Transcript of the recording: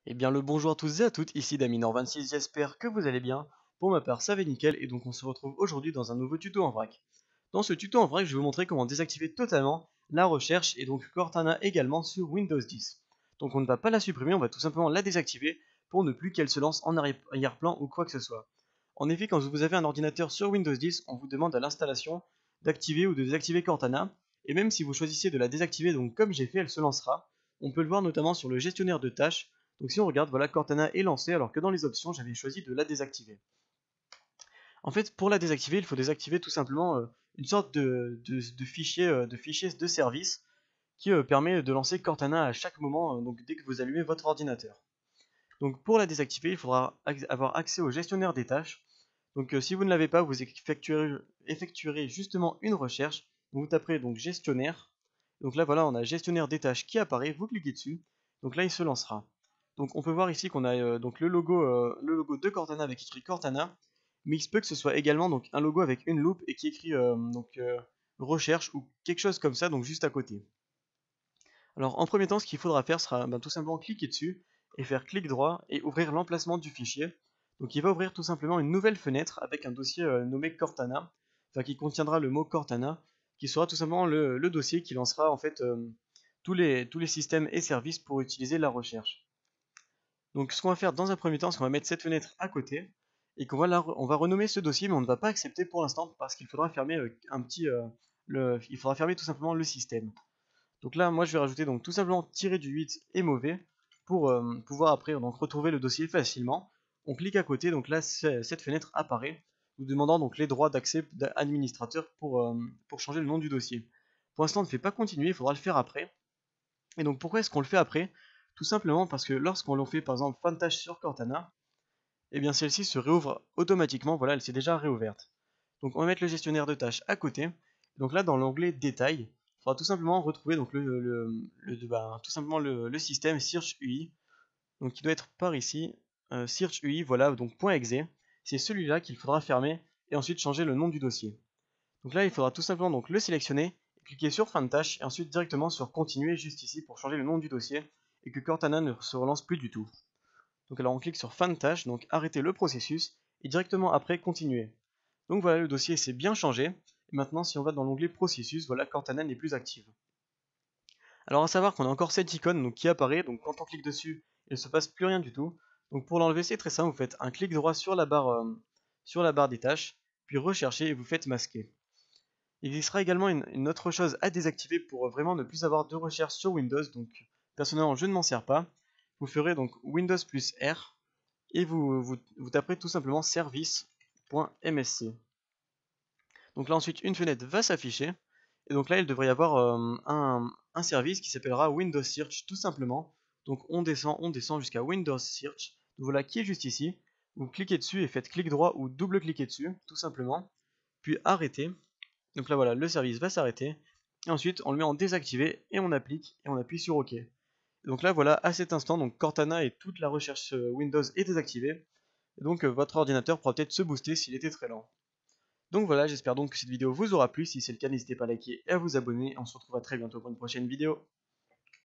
Eh bien le bonjour à tous et à toutes, ici Daminor26, j'espère que vous allez bien. Pour ma part ça va nickel et donc on se retrouve aujourd'hui dans un nouveau tuto en vrac. Dans ce tuto en vrac je vais vous montrer comment désactiver totalement la recherche et donc Cortana également sur Windows 10. Donc on ne va pas la supprimer, on va tout simplement la désactiver pour ne plus qu'elle se lance en arrière-plan ou quoi que ce soit. En effet quand vous avez un ordinateur sur Windows 10, on vous demande à l'installation d'activer ou de désactiver Cortana. Et même si vous choisissez de la désactiver, donc comme j'ai fait, elle se lancera. On peut le voir notamment sur le gestionnaire de tâches. Donc si on regarde, voilà, Cortana est lancée alors que dans les options, j'avais choisi de la désactiver. En fait, pour la désactiver, il faut désactiver tout simplement une sorte de fichier, de service qui permet de lancer Cortana à chaque moment, donc dès que vous allumez votre ordinateur. Donc pour la désactiver, il faudra avoir accès au gestionnaire des tâches. Donc si vous ne l'avez pas, vous effectuerez justement une recherche. Vous taperez donc gestionnaire. Donc là voilà, on a gestionnaire des tâches qui apparaît, vous cliquez dessus. Donc là il se lancera. Donc on peut voir ici qu'on a donc le logo de Cortana avec écrit Cortana. Mais il se peut que ce soit également donc un logo avec une loupe et qui écrit recherche ou quelque chose comme ça, donc juste à côté. Alors en premier temps, ce qu'il faudra faire sera tout simplement cliquer dessus et faire clic droit et ouvrir l'emplacement du fichier. Donc il va ouvrir tout simplement une nouvelle fenêtre avec un dossier nommé Cortana, enfin qui contiendra le mot Cortana, qui sera tout simplement le dossier qui lancera en fait tous les systèmes et services pour utiliser la recherche. Donc ce qu'on va faire dans un premier temps, c'est qu'on va mettre cette fenêtre à côté et on va renommer ce dossier, mais on ne va pas accepter pour l'instant parce qu'il faudra fermer il faudra fermer tout simplement le système. Donc là, moi je vais rajouter donc tout simplement tiré du 8 et mauvais pour pouvoir après donc retrouver le dossier facilement. On clique à côté, donc là cette fenêtre apparaît, nous demandant donc les droits d'accès d'administrateur pour changer le nom du dossier. Pour l'instant, on ne fait pas continuer, il faudra le faire après. Et donc pourquoi est-ce qu'on le fait après? Tout simplement parce que lorsqu'on l'on fait par exemple fin de tâche sur Cortana, eh bien celle-ci se réouvre automatiquement, voilà, elle s'est déjà réouverte. Donc on va mettre le gestionnaire de tâches à côté. Donc là dans l'onglet détails, il faudra tout simplement retrouver donc tout simplement le système Search UI. Donc il doit être par ici, Search UI, voilà, donc .exe. C'est celui-là qu'il faudra fermer et ensuite changer le nom du dossier. Donc là il faudra tout simplement donc le sélectionner, cliquer sur fin de tâche et ensuite directement sur continuer juste ici pour changer le nom du dossier et que Cortana ne se relance plus du tout. Donc alors on clique sur fin de tâche, donc arrêter le processus et directement après continuer. Donc voilà, le dossier s'est bien changé. Et maintenant, si on va dans l'onglet processus, voilà, Cortana n'est plus active. Alors à savoir qu'on a encore cette icône donc, qui apparaît, donc quand on clique dessus, il ne se passe plus rien du tout. Donc pour l'enlever, c'est très simple, vous faites un clic droit sur la barre des tâches, puis rechercher et vous faites masquer. Il y sera également une autre chose à désactiver pour vraiment ne plus avoir de recherche sur Windows, donc personnellement je ne m'en sers pas. Vous ferez donc Windows plus R et vous taperez tout simplement service.msc. Donc là ensuite une fenêtre va s'afficher et donc là il devrait y avoir un service qui s'appellera Windows Search tout simplement. Donc on descend jusqu'à Windows Search. Donc voilà qui est juste ici. Vous cliquez dessus et faites clic droit ou double-cliquez dessus tout simplement. Puis arrêtez. Donc là voilà le service va s'arrêter. Et ensuite on le met en désactivé et on applique et on appuie sur OK. Donc là voilà à cet instant donc Cortana et toute la recherche Windows est désactivée. Et donc votre ordinateur pourra peut-être se booster s'il était très lent. Donc voilà, j'espère donc que cette vidéo vous aura plu. Si c'est le cas, n'hésitez pas à liker et à vous abonner. On se retrouve à très bientôt pour une prochaine vidéo.